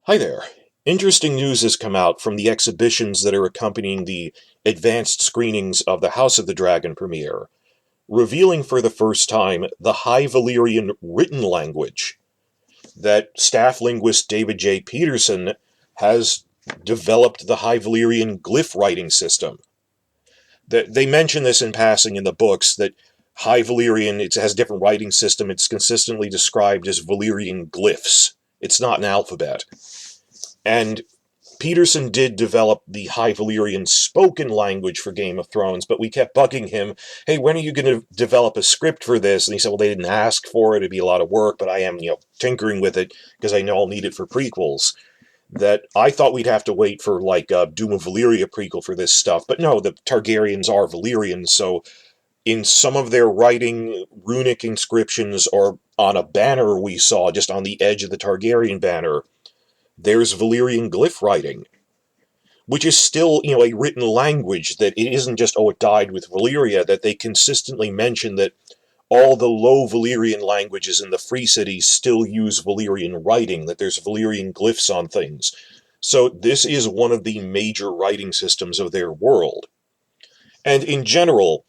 Hi there. Interesting news has come out from the exhibitions that are accompanying the advanced screenings of the House of the Dragon premiere, revealing for the first time the High Valyrian written language that staff linguist David J. Peterson has developed the High Valyrian glyph writing system. They mention this in passing in the books that High Valyrian it has a different writing system. It's consistently described as Valyrian glyphs. It's not an alphabet. And Peterson did develop the High Valyrian spoken language for Game of Thrones, but we kept bugging him, hey, when are you going to develop a script for this? And he said, well, they didn't ask for it. It'd be a lot of work, but I am, tinkering with it because I know I'll need it for prequels. That I thought we'd have to wait for, like, a Doom of Valyria prequel for this stuff. But no, the Targaryens are Valyrians, so in some of their writing, runic inscriptions, or on a banner we saw just on the edge of the Targaryen banner, there's Valyrian glyph writing, which is still, a written language, that it isn't just, oh, it died with Valyria, that they consistently mention that all the low Valyrian languages in the Free Cities still use Valyrian writing, that there's Valyrian glyphs on things. So this is one of the major writing systems of their world. And in general,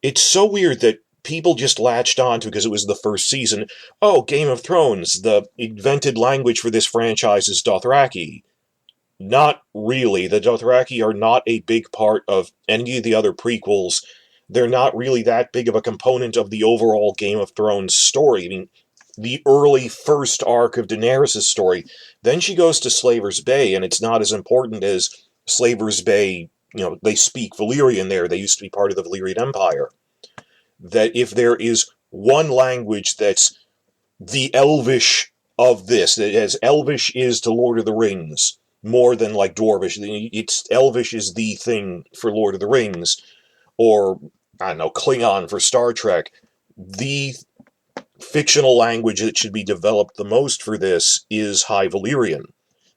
it's so weird that people just latched on to, because it was the first season, oh, Game of Thrones, the invented language for this franchise is Dothraki. Not really. The Dothraki are not a big part of any of the other prequels. They're not really that big of a component of the overall Game of Thrones story. I mean, the early first arc of Daenerys' story, then she goes to Slaver's Bay, and it's not as important as Slaver's Bay. They speak Valyrian there. They used to be part of the Valyrian Empire. That if there is one language that's the Elvish of this, that as Elvish is to Lord of the Rings, more than like Dwarvish, it's Elvish is the thing for Lord of the Rings, or, I don't know, Klingon for Star Trek. The fictional language that should be developed the most for this is High Valyrian.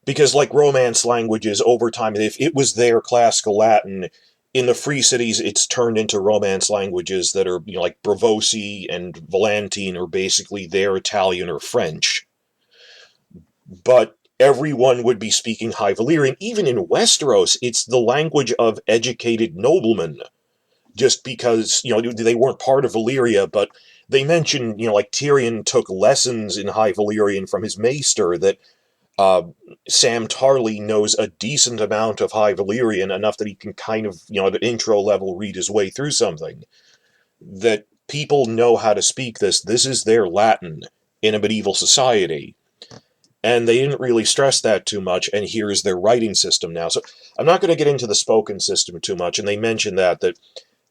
Because, like Romance languages, over time, if it was their classical Latin, in the Free Cities, it's turned into Romance languages that are, like Braavosi and Volantine are basically their Italian or French. But everyone would be speaking High Valyrian. Even in Westeros, it's the language of educated noblemen. Just because, they weren't part of Valyria, but they mention, like Tyrion took lessons in High Valyrian from his maester, that Sam Tarly knows a decent amount of High Valyrian, enough that he can kind of, at an intro level, read his way through something. That people know how to speak this. This is their Latin in a medieval society. And they didn't really stress that too much, and here's their writing system now. So I'm not going to get into the spoken system too much, and they mention that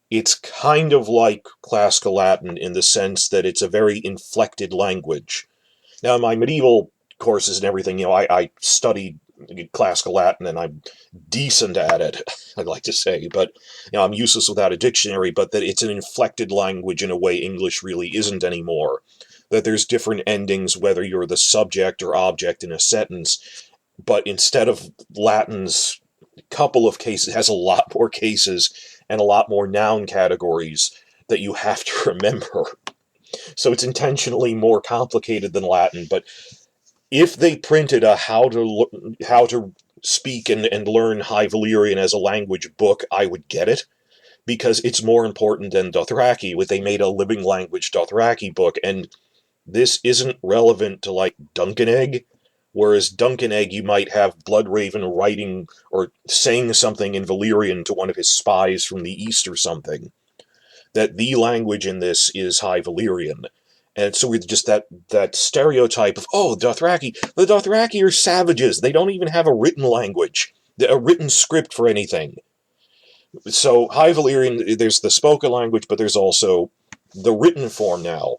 it's kind of like classical Latin in the sense that it's a very inflected language. Now, in my medieval courses and everything, I studied classical Latin, and I'm decent at it, I'd like to say, but I'm useless without a dictionary, but that it's an inflected language in a way English really isn't anymore. That there's different endings whether you're the subject or object in a sentence, but instead of Latin's couple of cases, has a lot more cases and a lot more noun categories that you have to remember. So it's intentionally more complicated than Latin, but if they printed a how to speak and learn High Valyrian as a language book, I would get it, because it's more important than Dothraki. They made a living language Dothraki book, and this isn't relevant to, like, Duncan-Egg, whereas Duncan-Egg you might have Bloodraven writing or saying something in Valyrian to one of his spies from the east or something. That the language in this is High Valyrian. And so with just that stereotype of, oh, the Dothraki are savages. They don't even have a written language, a written script for anything. So High Valyrian, there's the spoken language, but there's also the written form now.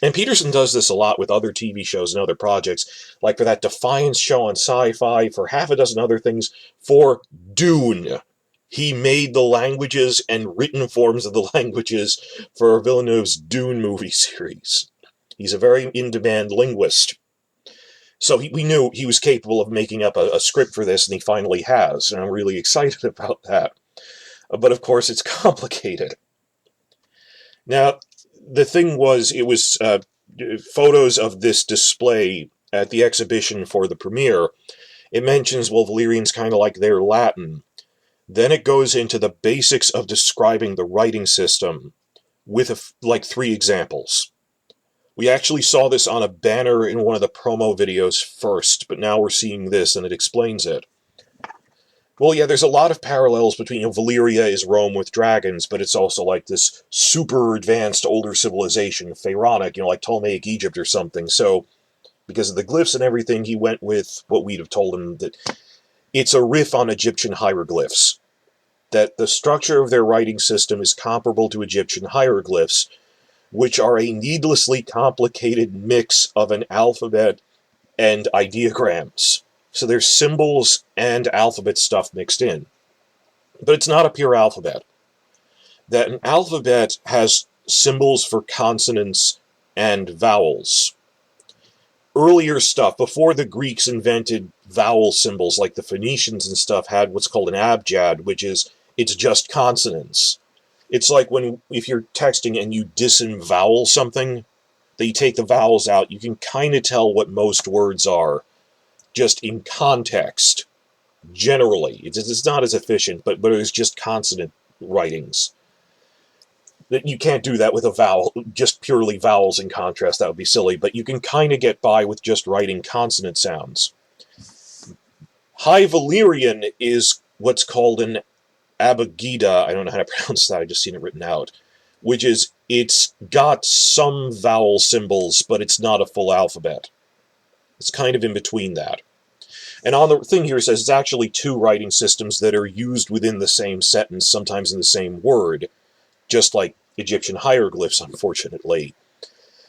And Peterson does this a lot with other TV shows and other projects, like for that Defiance show on Sci-Fi, for half a dozen other things, for Dune. He made the languages and written forms of the languages for Villeneuve's Dune movie series. He's a very in-demand linguist. So we knew he was capable of making up a script for this, and he finally has, and I'm really excited about that. But of course, it's complicated. Now, the thing was, it was photos of this display at the exhibition for the premiere, it mentions, well, Valyrian's kind of like their Latin. Then it goes into the basics of describing the writing system with like 3 examples. We actually saw this on a banner in one of the promo videos first, but now we're seeing this and it explains it. Well, yeah, there's a lot of parallels between, Valyria is Rome with dragons, but it's also like this super advanced older civilization, pharaonic, like Ptolemaic Egypt or something. So, because of the glyphs and everything, he went with what we'd have told him, that it's a riff on Egyptian hieroglyphs. That the structure of their writing system is comparable to Egyptian hieroglyphs, which are a needlessly complicated mix of an alphabet and ideograms. So there's symbols and alphabet stuff mixed in. But it's not a pure alphabet. That an alphabet has symbols for consonants and vowels. Earlier stuff, before the Greeks invented vowel symbols, like the Phoenicians and stuff, had what's called an abjad, which is, it's just consonants. It's like if you're texting and you disembowel something, that you take the vowels out, you can kind of tell what most words are, just in context, generally. It's not as efficient, but it's just consonant writings. That you can't do that with a vowel, just purely vowels in contrast, that would be silly, but you can kind of get by with just writing consonant sounds. High Valyrian is what's called an abagida, I don't know how to pronounce that, I've just seen it written out, which is, it's got some vowel symbols, but it's not a full alphabet. It's kind of in between that. And on the thing here, it says it's actually 2 writing systems that are used within the same sentence, sometimes in the same word, just like Egyptian hieroglyphs, unfortunately.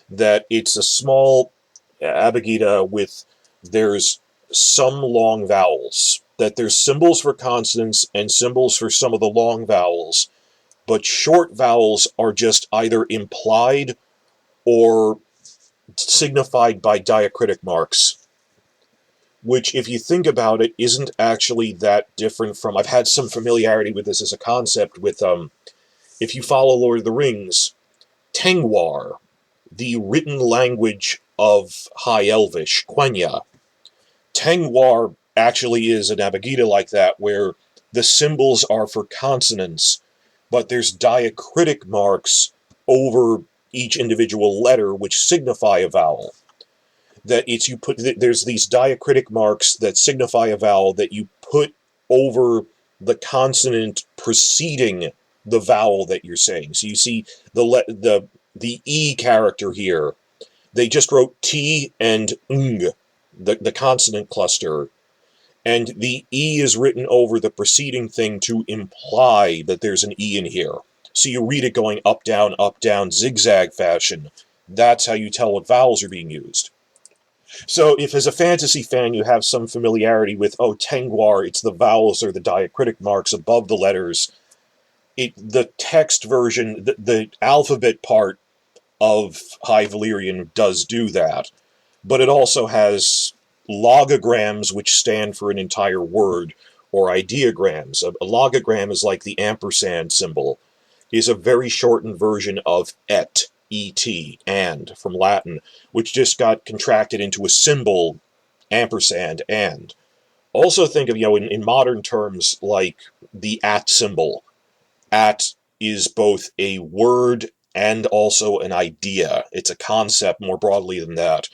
That it's a small abagida with, there's some long vowels. That there's symbols for consonants and symbols for some of the long vowels, but short vowels are just either implied or signified by diacritic marks, which, if you think about it, isn't actually that different from... I've had some familiarity with this as a concept with, if you follow Lord of the Rings, Tengwar, the written language of High Elvish, Quenya. Tengwar actually is an abagida like that, where the symbols are for consonants, but there's diacritic marks over each individual letter which signify a vowel. That it's there's these diacritic marks that signify a vowel that you put over the consonant preceding the vowel that you're saying. So you see the E character here. They just wrote T and ng, the consonant cluster, and the E is written over the preceding thing to imply that there's an E in here. So you read it going up, down, zigzag fashion. That's how you tell what vowels are being used. So if as a fantasy fan you have some familiarity with, Tengwar, it's the vowels or the diacritic marks above the letters, the text version, the alphabet part of High Valyrian does do that. But it also has logograms, which stand for an entire word, or ideograms. A logogram is like the ampersand symbol, is a very shortened version of et, et, and, from Latin, which just got contracted into a symbol, ampersand, and. Also think of, in modern terms, like the at symbol. At is both a word and also an idea. It's a concept more broadly than that,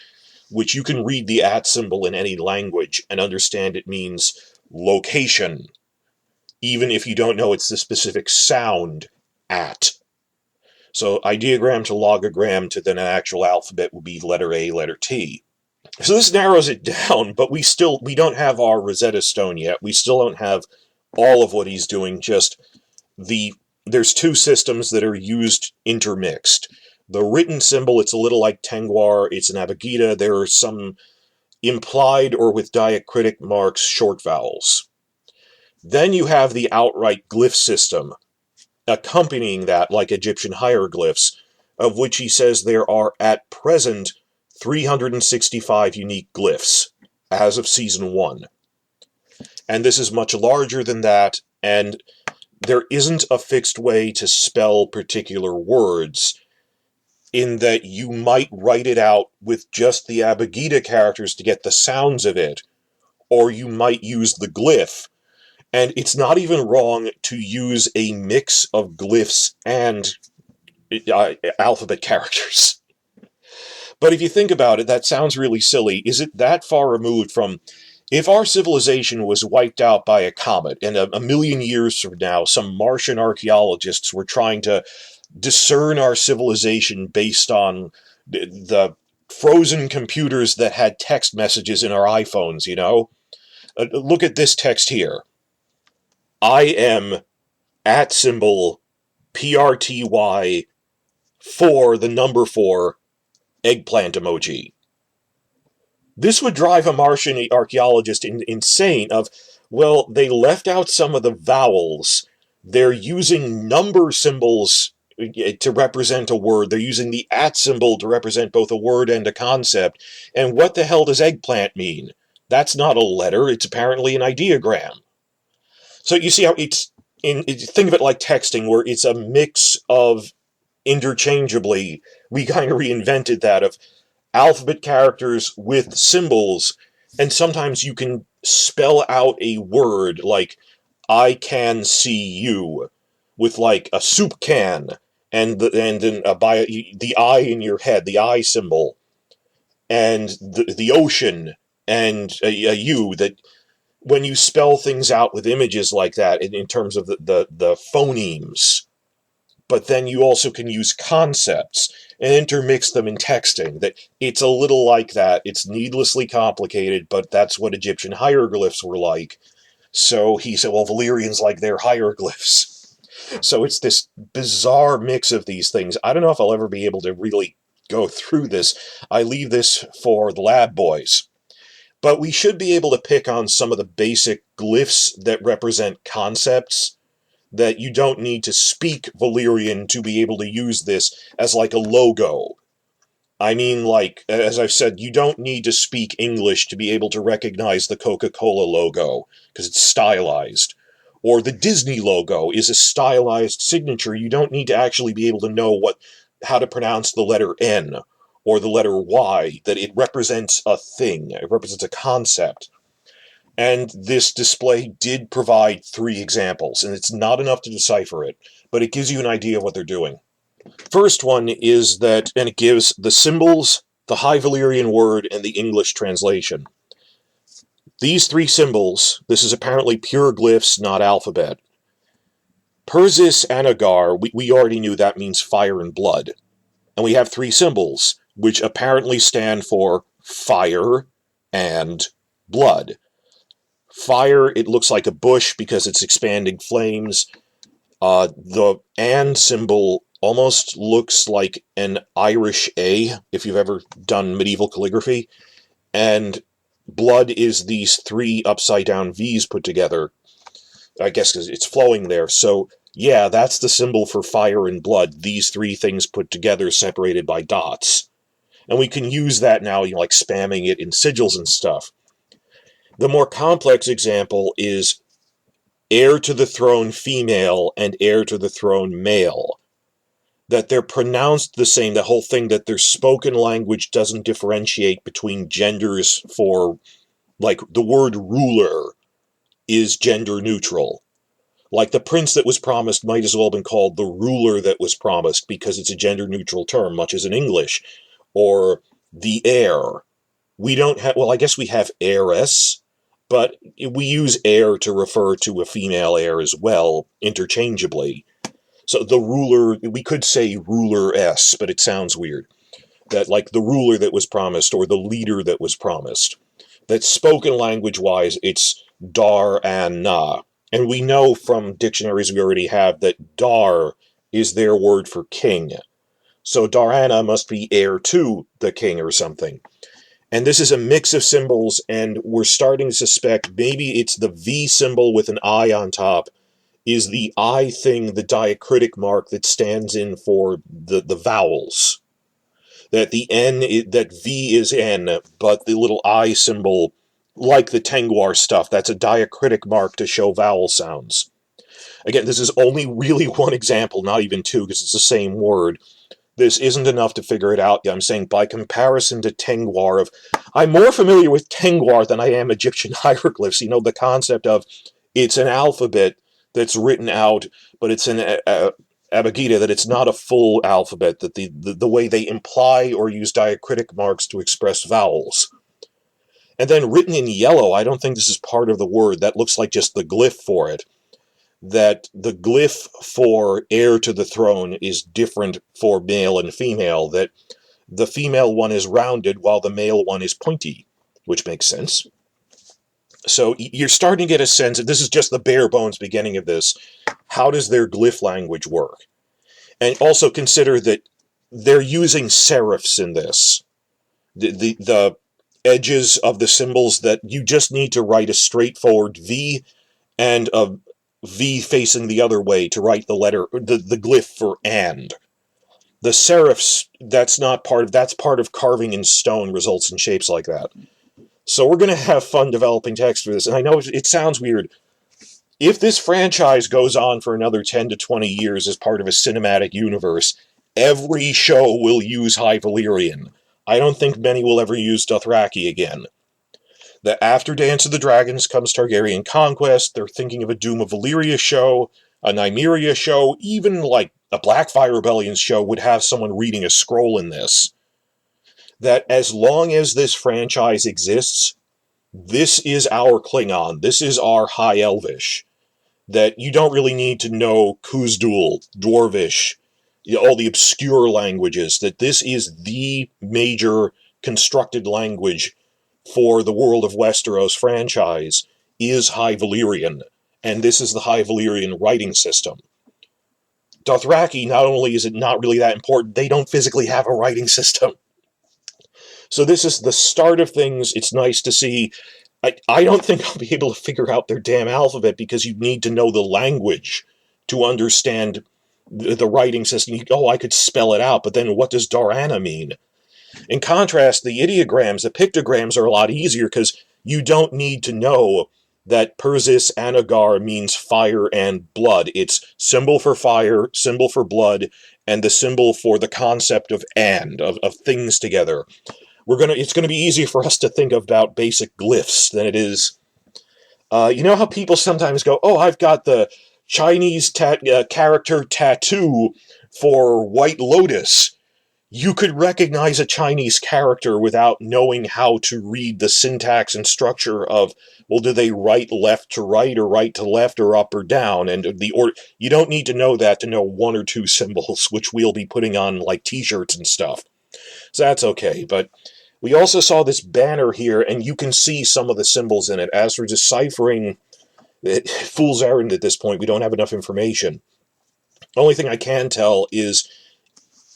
which you can read the at symbol in any language and understand it means location, even if you don't know it's the specific sound, at. So ideogram to logogram to then an actual alphabet would be letter A, letter T. So this narrows it down, but we don't have our Rosetta Stone yet. We still don't have all of what he's doing, just there's 2 systems that are used intermixed. The written symbol, it's a little like Tengwar, it's an abagida. There are some implied or with diacritic marks short vowels. Then you have the outright glyph system, accompanying that, like Egyptian hieroglyphs, of which he says there are at present 365 unique glyphs, as of Season 1. And this is much larger than that, and there isn't a fixed way to spell particular words. in that you might write it out with just the Abugida characters to get the sounds of it, or you might use the glyph. And it's not even wrong to use a mix of glyphs and alphabet characters. But if you think about it, that sounds really silly. Is it that far removed from, if our civilization was wiped out by a comet, and a million years from now, some Martian archaeologists were trying to discern our civilization based on the frozen computers that had text messages in our iPhones, you know? Look at this text here. I am at symbol PRTY for the number 4 eggplant emoji. This would drive a Martian archaeologist insane of, well, they left out some of the vowels. They're using number symbols to represent a word. They're using the at symbol to represent both a word and a concept. And what the hell does eggplant mean? That's not a letter. It's apparently an ideogram. So you see how think of it like texting, where it's a mix of interchangeably, we kind of reinvented that, of alphabet characters with symbols, and sometimes you can spell out a word like I can see you with like a soup can and then the I in your head, the I symbol, and the ocean and a you, that when you spell things out with images like that in terms of the phonemes, but then you also can use concepts and intermix them in texting, that it's a little like that. It's needlessly complicated, but that's what Egyptian hieroglyphs were like. So he said, well, Valyrians like their hieroglyphs. So it's this bizarre mix of these things. I don't know if I'll ever be able to really go through this. I leave this for the lab boys. But we should be able to pick on some of the basic glyphs that represent concepts, that you don't need to speak Valyrian to be able to use this as like a logo. I mean, like, as I've said, you don't need to speak English to be able to recognize the Coca-Cola logo, because it's stylized. Or the Disney logo is a stylized signature. You don't need to actually be able to know how to pronounce the letter N or the letter Y, that it represents a thing. It represents a concept. And this display did provide 3 examples, and it's not enough to decipher it, but it gives you an idea of what they're doing. First one is that, and it gives the symbols, the High Valyrian word, and the English translation. These 3 symbols, this is apparently pure glyphs, not alphabet. Persis Anagar, we already knew that means fire and blood. And we have 3 symbols, which apparently stand for fire and blood. Fire, it looks like a bush because it's expanding flames. The and symbol almost looks like an Irish A, if you've ever done medieval calligraphy. And blood is these 3 upside-down V's put together, I guess because it's flowing there. So, yeah, that's the symbol for fire and blood, these 3 things put together, separated by dots. And we can use that now, like spamming it in sigils and stuff. The more complex example is heir to the throne female and heir to the throne male. That they're pronounced the same, the whole thing that their spoken language doesn't differentiate between genders for, like, the word ruler is gender neutral. Like, the prince that was promised might as well have been called the ruler that was promised, because it's a gender neutral term, much as in English. Or the heir. We don't have, well, I guess we have heiress, but we use heir to refer to a female heir as well, interchangeably. So the ruler, we could say ruler-s, but it sounds weird. That, like, the ruler that was promised, or the leader that was promised. That spoken language-wise, it's dar and na. And we know from dictionaries we already have that dar is their word for king. So Darana must be heir to the king or something. And this is a mix of symbols, and we're starting to suspect maybe it's the V symbol with an I on top is the I thing, the diacritic mark that stands in for the vowels. That the N, that V is N, but the little I symbol, like the Tengwar stuff, that's a diacritic mark to show vowel sounds. Again, this is only really one example, not even 2, because it's the same word. this isn't enough to figure it out. I'm saying by comparison to Tengwar, I'm more familiar with Tengwar than I am Egyptian hieroglyphs. The concept of it's an alphabet that's written out, but it's an abagida, that it's not a full alphabet, that the way they imply or use diacritic marks to express vowels. And then written in yellow, I don't think this is part of the word. That looks like just the glyph for it. That the glyph for heir to the throne is different for male and female. That the female one is rounded while the male one is pointy, which makes sense. So you're starting to get a sense, that this is just the bare bones beginning of this. How does their glyph language work? And also consider that they're using serifs in this. The edges of the symbols, that you just need to write a straightforward V and a V facing the other way to write the letter, the glyph for and. The serifs, that's part of carving in stone, results in shapes like that. So we're going to have fun developing text for this, and I know it sounds weird. If this franchise goes on for another 10 to 20 years as part of a cinematic universe, every show will use High Valyrian. I don't think many will ever use Dothraki again. That after Dance of the Dragons comes Targaryen Conquest, they're thinking of a Doom of Valyria show, a Nymeria show, even like a Blackfire Rebellion show would have someone reading a scroll in this. That as long as this franchise exists, this is our Klingon, this is our High Elvish. That you don't really need to know Khuzdul, Dwarvish, all the obscure languages, that this is the major constructed language for the World of Westeros franchise, is High Valyrian, and this is the High Valyrian writing system. Dothraki, not only is it not really that important, they don't physically have a writing system. So this is the start of things. It's nice to see. I don't think I'll be able to figure out their damn alphabet, because you need to know the language to understand the writing system. I could spell it out, but then what does Darana mean? In contrast, the ideograms, the pictograms are a lot easier, because you don't need to know that Persis Anagar means fire and blood. It's symbol for fire, symbol for blood, and the symbol for the concept of of things together. It's going to be easier for us to think about basic glyphs than it is. You know how people sometimes go, I've got the Chinese character tattoo for White Lotus. You could recognize a Chinese character without knowing how to read the syntax and structure of, do they write left to right, or right to left, or up or down? And you don't need to know that to know one or two symbols, which we'll be putting on like t-shirts and stuff. So that's okay, but we also saw this banner here, and you can see some of the symbols in it. As for deciphering, fool's errand at this point. We don't have enough information. The only thing I can tell is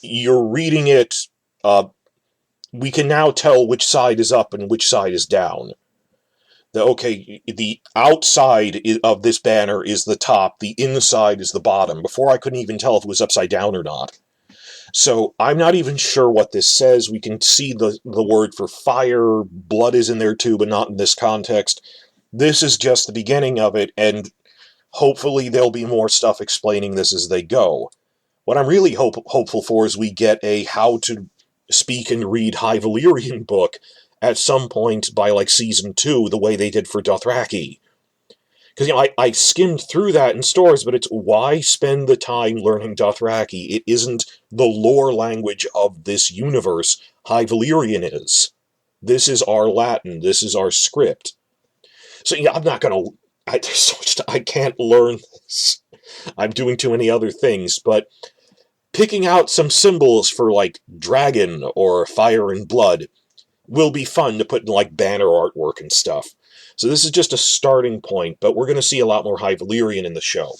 you're reading it. We can now tell which side is up and which side is down. The outside of this banner is the top, the inside is the bottom. Before, I couldn't even tell if it was upside down or not. So I'm not even sure what this says. We can see the word for fire. Blood is in there too, but not in this context. This is just the beginning of it, and hopefully there'll be more stuff explaining this as they go. What I'm really hopeful for is we get a how to speak and read High Valyrian book at some point by like season 2, the way they did for Dothraki. Because, I skimmed through that in stores, but it's why spend the time learning Dothraki? It isn't the lore language of this universe. High Valyrian is. This is our Latin. This is our script. So, I'm not going to... There's so much I can't learn this. I'm doing too many other things, but picking out some symbols for, like, dragon or fire and blood will be fun to put in, like, banner artwork and stuff. So this is just a starting point, but we're going to see a lot more High Valyrian in the show.